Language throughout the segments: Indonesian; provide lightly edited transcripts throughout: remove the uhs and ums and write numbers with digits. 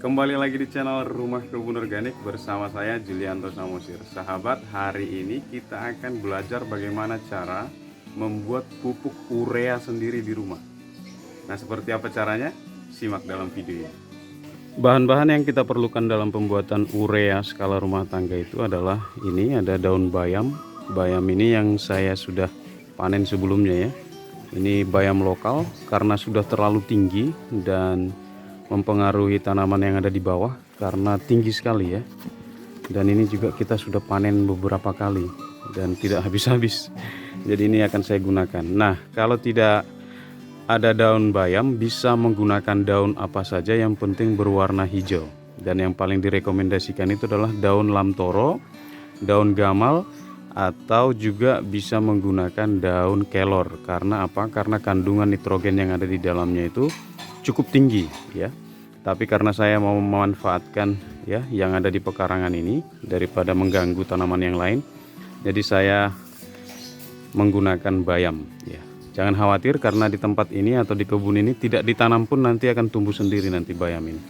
Kembali lagi di channel Rumah Kebun Organik bersama saya Julianto Samosir. Sahabat, hari ini kita akan belajar bagaimana cara membuat pupuk urea sendiri di rumah. Nah, seperti apa caranya? Simak dalam video ini. Bahan-bahan yang kita perlukan dalam pembuatan urea skala rumah tangga itu adalah ini, ada daun bayam. Bayam ini yang saya sudah panen sebelumnya ya. Ini bayam lokal karena sudah terlalu tinggi dan mempengaruhi tanaman yang ada di bawah karena tinggi sekali ya. Dan ini juga kita sudah panen beberapa kali dan tidak habis-habis. Jadi ini akan saya gunakan. Nah, kalau tidak ada daun bayam, bisa menggunakan daun apa saja yang penting berwarna hijau. Dan yang paling direkomendasikan itu adalah daun lamtoro, daun gamal, atau juga bisa menggunakan daun kelor. Karena apa? Karena kandungan nitrogen yang ada di dalamnya itu cukup tinggi ya. Tapi karena saya mau memanfaatkan ya yang ada di pekarangan ini daripada mengganggu tanaman yang lain, jadi saya menggunakan bayam ya. Jangan khawatir karena di tempat ini atau di kebun ini tidak ditanam pun nanti akan tumbuh sendiri nanti bayam ini.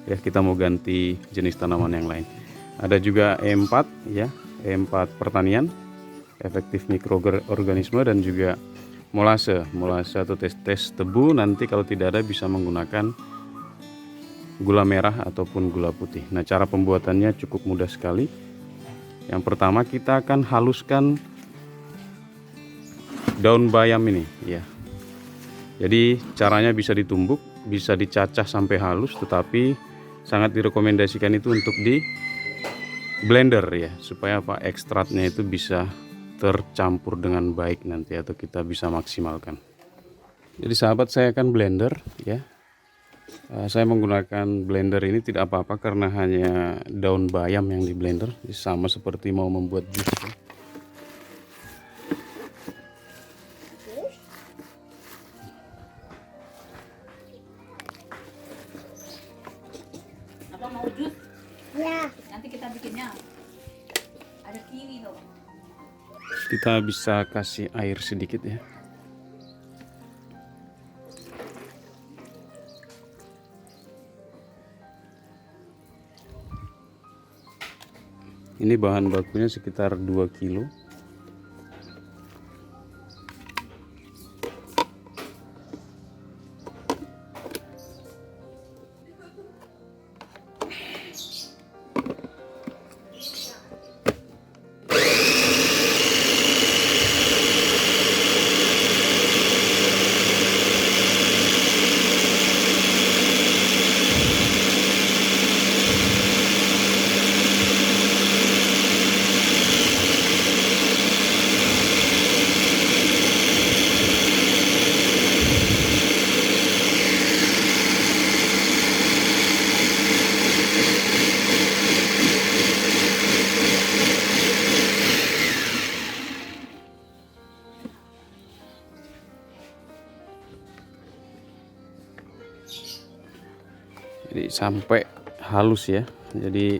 Ya, kita mau ganti jenis tanaman yang lain. Ada juga E4 ya, E4 pertanian, efektif mikroorganisme, dan juga molase atau tes tebu. Nanti kalau tidak ada bisa menggunakan gula merah ataupun gula putih. Nah, cara pembuatannya cukup mudah sekali. Yang pertama kita akan haluskan daun bayam ini ya. Jadi caranya bisa ditumbuk, bisa dicacah sampai halus, tetapi sangat direkomendasikan itu untuk di blender ya, supaya apa, ekstraknya itu bisa tercampur dengan baik nanti atau kita bisa maksimalkan. Jadi sahabat, saya akan blender ya. Saya menggunakan blender ini tidak apa-apa karena hanya daun bayam yang di blender, sama seperti mau membuat jus ya. Apa mau jus? Ya. Nanti kita bikinnya ada kiwi loh. Kita bisa kasih air sedikit ya. Ini bahan bakunya sekitar 2 kilo. Jadi sampai halus ya. Jadi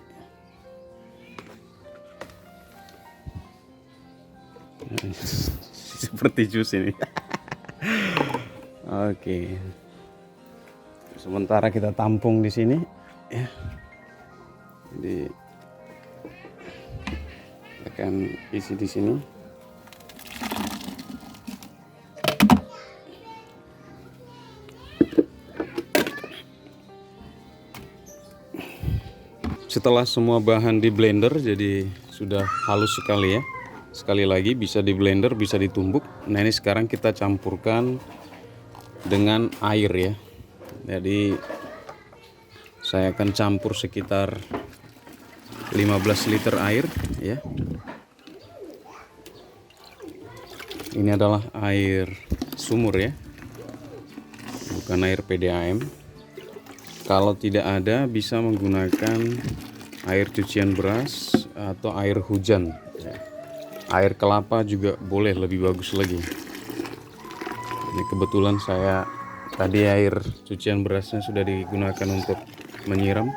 seperti jus ini. Oke. Sementara kita tampung di sini ya. Jadi akan isi di sini. Setelah semua bahan di blender, jadi sudah halus sekali ya. Sekali lagi, bisa di blender, bisa ditumbuk. Nah, ini sekarang kita campurkan dengan air ya. Jadi saya akan campur sekitar 15 liter air ya. Ini adalah air sumur ya, bukan air PDAM. Kalau tidak ada, bisa menggunakan air cucian beras atau air hujan. Air kelapa juga boleh, lebih bagus lagi. Ini kebetulan saya tadi air cucian berasnya sudah digunakan untuk menyiram.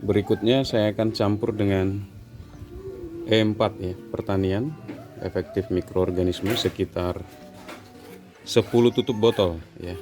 Berikutnya saya akan campur dengan E4 ya, pertanian efektif mikroorganisme sekitar 10 tutup botol ya.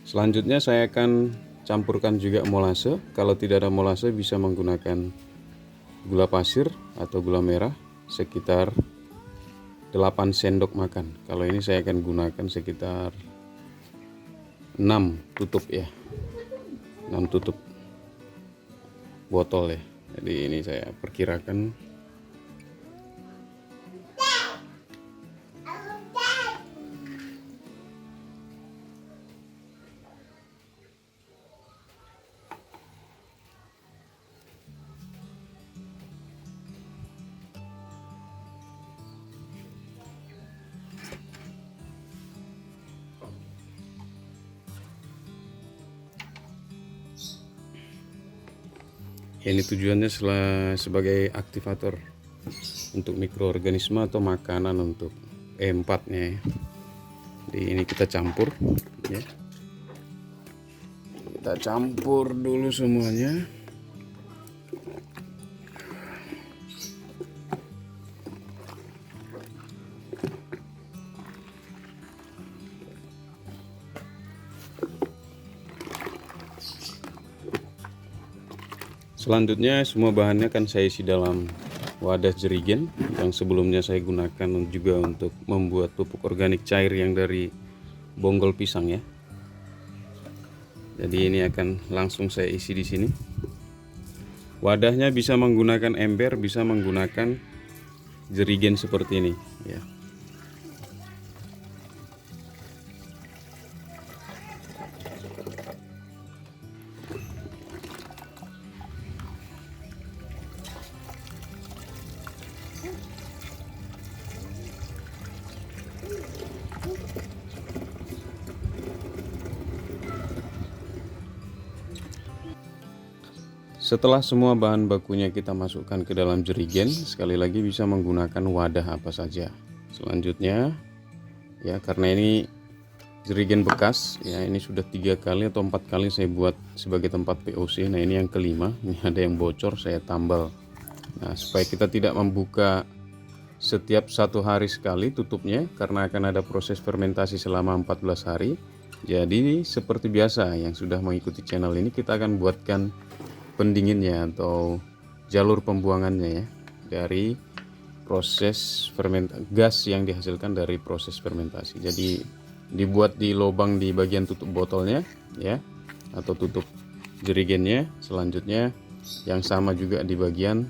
Selanjutnya saya akan campurkan juga molase. Kalau tidak ada molase bisa menggunakan gula pasir atau gula merah sekitar 8 sendok makan. Kalau ini saya akan gunakan sekitar 6 tutup ya. 6 tutup botol ya. Jadi ini saya perkirakan. Ini tujuannya sebagai aktivator untuk mikroorganisme atau makanan untuk E4 nya ya. Jadi ini kita campur ya. Kita campur dulu semuanya. Selanjutnya semua bahannya akan saya isi dalam wadah jerigen yang sebelumnya saya gunakan juga untuk membuat pupuk organik cair yang dari bonggol pisang ya. Jadi ini akan langsung saya isi di sini. Wadahnya bisa menggunakan ember, bisa menggunakan jerigen seperti ini ya. Setelah semua bahan bakunya kita masukkan ke dalam jerigen, sekali lagi bisa menggunakan wadah apa saja. Selanjutnya ya, karena ini jerigen bekas ya, ini sudah 3 kali atau 4 kali saya buat sebagai tempat POC. Nah ini yang kelima, ini ada yang bocor, saya tambal. Nah supaya kita tidak membuka setiap 1 hari sekali tutupnya, karena akan ada proses fermentasi selama 14 hari. Jadi seperti biasa yang sudah mengikuti channel ini, kita akan buatkan pendinginnya atau jalur pembuangannya ya, dari proses gas yang dihasilkan dari proses fermentasi. Jadi dibuat di lubang di bagian tutup botolnya ya, atau tutup jerigennya. Selanjutnya yang sama juga di bagian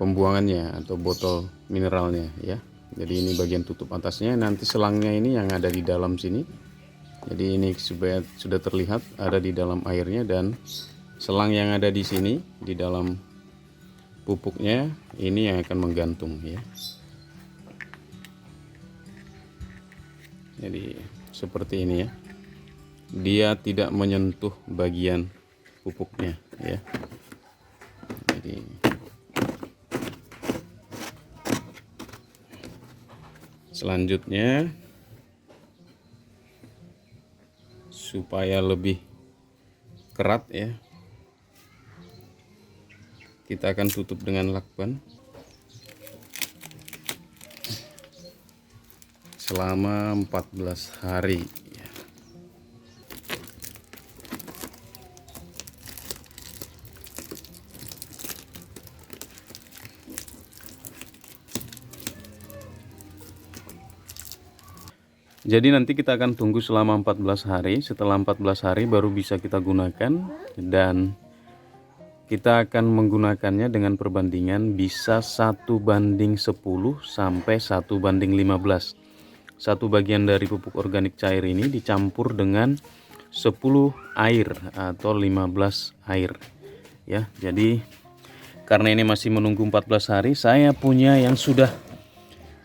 pembuangannya atau botol mineralnya ya. Jadi ini bagian tutup atasnya, nanti selangnya ini yang ada di dalam sini. Jadi ini supaya sudah terlihat ada di dalam airnya, dan selang yang ada di sini di dalam pupuknya ini yang akan menggantung ya. Jadi seperti ini ya. Dia tidak menyentuh bagian pupuknya ya. Jadi selanjutnya supaya lebih kerat ya, kita akan tutup dengan lakban selama 14 hari ya. Jadi nanti kita akan tunggu selama 14 hari. Setelah 14 hari baru bisa kita gunakan, dan kita akan menggunakannya dengan perbandingan bisa 1:10 sampai 1:15. Satu bagian dari pupuk organik cair ini dicampur dengan 10 air atau 15 air ya. Jadi karena ini masih menunggu 14 hari, saya punya yang sudah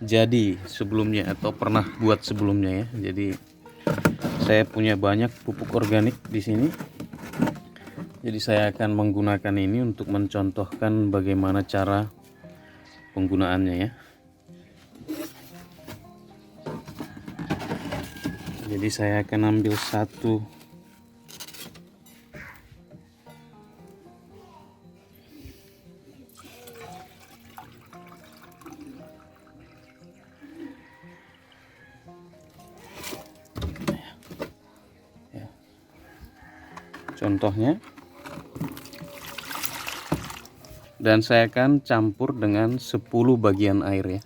jadi sebelumnya atau pernah buat sebelumnya ya. Jadi saya punya banyak pupuk organik di sini. Jadi saya akan menggunakan ini untuk mencontohkan bagaimana cara penggunaannya ya. Jadi saya akan ambil satu contohnya, dan saya akan campur dengan 10 bagian air ya.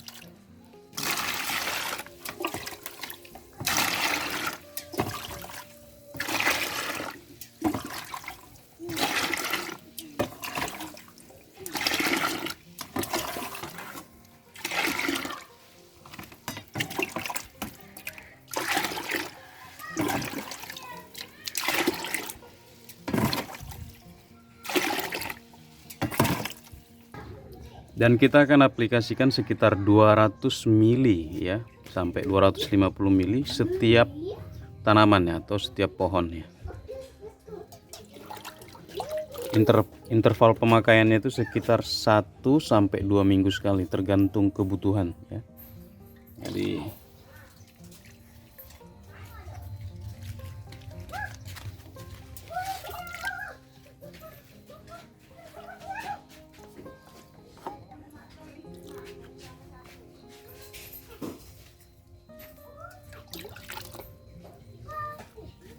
Dan kita akan aplikasikan sekitar 200 mili ya, sampai 250 mili setiap tanamannya atau setiap pohonnya. Interval pemakaiannya itu sekitar 1 sampai 2 minggu sekali, tergantung kebutuhan ya. Jadi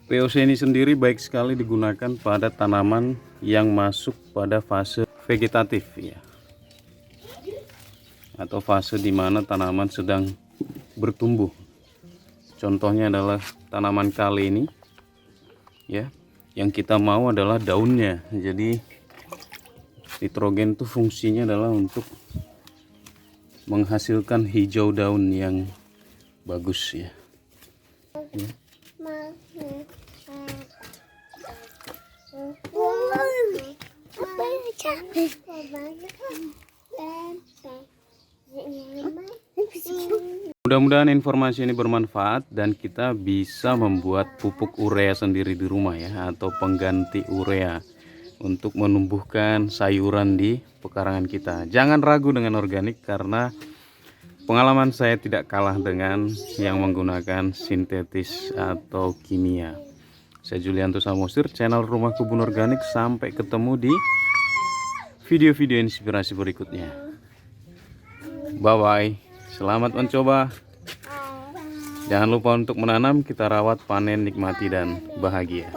POC ini sendiri baik sekali digunakan pada tanaman yang masuk pada fase vegetatif ya, atau fase di mana tanaman sedang bertumbuh. Contohnya adalah tanaman kale ini ya, yang kita mau adalah daunnya. Jadi nitrogen itu fungsinya adalah untuk menghasilkan hijau daun yang bagus ya. Mudah-mudahan informasi ini bermanfaat dan kita bisa membuat pupuk urea sendiri di rumah ya, atau pengganti urea untuk menumbuhkan sayuran di pekarangan kita. Jangan ragu dengan organik karena pengalaman saya tidak kalah dengan yang menggunakan sintetis atau kimia. Saya Julianto Samosir, channel Rumah Kebun Organik. Sampai ketemu di video-video inspirasi berikutnya. Bye-bye. Selamat mencoba. Jangan lupa untuk menanam, kita rawat, panen, nikmati, dan bahagia.